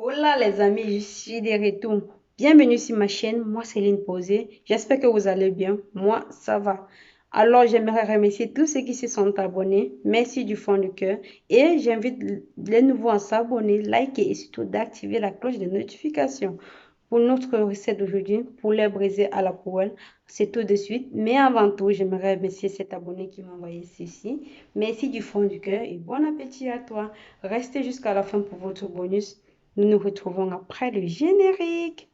Hola les amis, je suis de retour. Bienvenue sur ma chaîne, moi c'est Lynn Posé. J'espère que vous allez bien, moi ça va. Alors j'aimerais remercier tous ceux qui se sont abonnés, merci du fond du cœur. Et j'invite les nouveaux à s'abonner, liker et surtout d'activer la cloche de notification. Pour notre recette d'aujourd'hui, poulet brisé à la poêle, c'est tout de suite. Mais avant tout, j'aimerais remercier cet abonné qui m'a envoyé ceci. Merci du fond du cœur et bon appétit à toi. Restez jusqu'à la fin pour votre bonus. Nous nous retrouvons après le générique.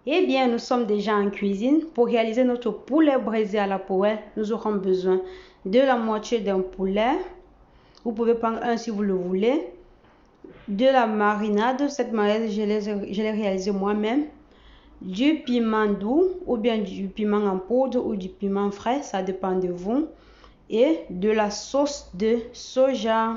Eh bien, nous sommes déjà en cuisine. Pour réaliser notre poulet braisé à la poêle, nous aurons besoin de la moitié d'un poulet. Vous pouvez prendre un si vous le voulez. De la marinade. Cette marinade, je l'ai réalisée moi-même. Du piment doux ou bien du piment en poudre ou du piment frais, ça dépend de vous. Et de la sauce de soja.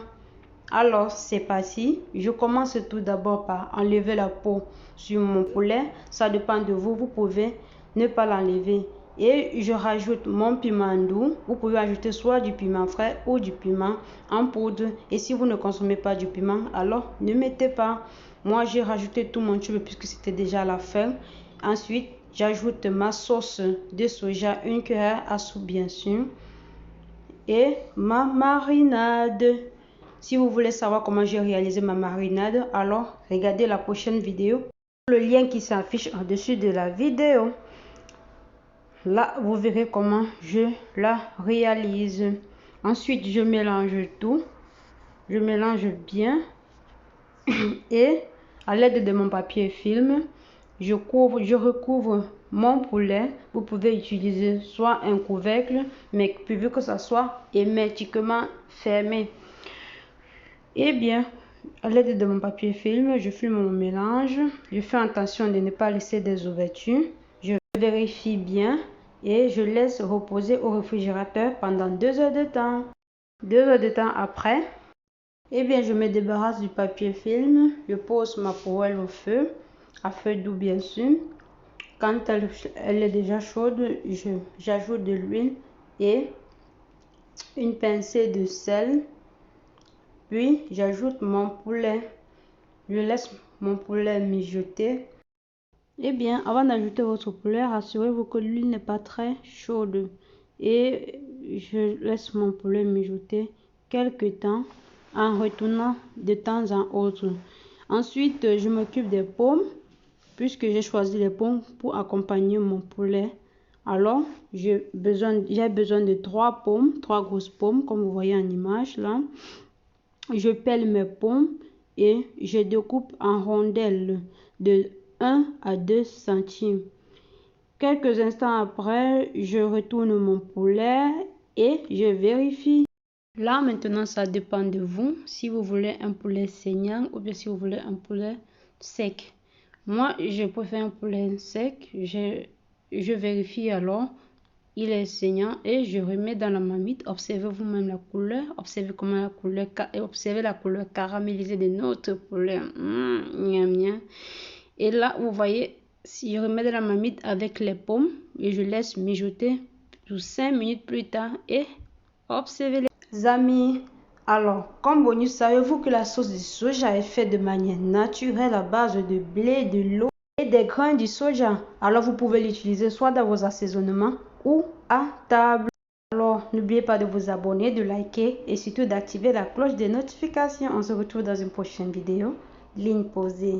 Alors, c'est parti. Je commence tout d'abord par enlever la peau sur mon poulet. Ça dépend de vous. Vous pouvez ne pas l'enlever. Et je rajoute mon piment doux. Vous pouvez ajouter soit du piment frais ou du piment en poudre. Et si vous ne consommez pas du piment, alors ne mettez pas. Moi, j'ai rajouté tout mon tube puisque c'était déjà la fin. Ensuite, j'ajoute ma sauce de soja, une cuillère à soupe bien sûr. Et ma marinade. Si vous voulez savoir comment j'ai réalisé ma marinade, alors regardez la prochaine vidéo. Le lien qui s'affiche en-dessus de la vidéo. Là, vous verrez comment je la réalise. Ensuite, je mélange tout. Je mélange bien. Et à l'aide de mon papier film, je recouvre mon poulet. Vous pouvez utiliser soit un couvercle, mais pourvu que ça soit hermétiquement fermé. Eh bien, à l'aide de mon papier film, je filme mon mélange. Je fais attention de ne pas laisser des ouvertures. Je vérifie bien et je laisse reposer au réfrigérateur pendant 2 heures de temps. 2 heures de temps après, eh bien, je me débarrasse du papier film. Je pose ma poêle au feu, à feu doux bien sûr. Quand elle est déjà chaude, j'ajoute de l'huile et une pincée de sel. Puis, j'ajoute mon poulet. Je laisse mon poulet mijoter. Eh bien, avant d'ajouter votre poulet, rassurez-vous que l'huile n'est pas très chaude. Et je laisse mon poulet mijoter quelques temps en retournant de temps en autre. Ensuite, je m'occupe des pommes, puisque j'ai choisi les pommes pour accompagner mon poulet. Alors, j'ai besoin de 3 pommes, 3 grosses pommes, comme vous voyez en image là. Je pèle mes pommes et je découpe en rondelles de 1 à 2 centimes. Quelques instants après, je retourne mon poulet et je vérifie. Là, maintenant, ça dépend de vous. Si vous voulez un poulet saignant ou bien si vous voulez un poulet sec. Moi, je préfère un poulet sec. Je vérifie alors. Il est saignant et je remets dans la marmite. Observez vous-même la couleur. Observez comment observez la couleur caramélisée de notre poulet. Miam, miam. Et là, vous voyez, si je remets dans la marmite avec les pommes et je laisse mijoter pour 5 minutes plus tard et observez les amis. Alors, comme bonus, savez-vous que la sauce de soja est faite de manière naturelle à base de blé, de l'eau et des grains du soja. Alors, vous pouvez l'utiliser soit dans vos assaisonnements ou à table. Alors, n'oubliez pas de vous abonner, de liker et surtout d'activer la cloche des notifications. On se retrouve dans une prochaine vidéo. Ligne posée.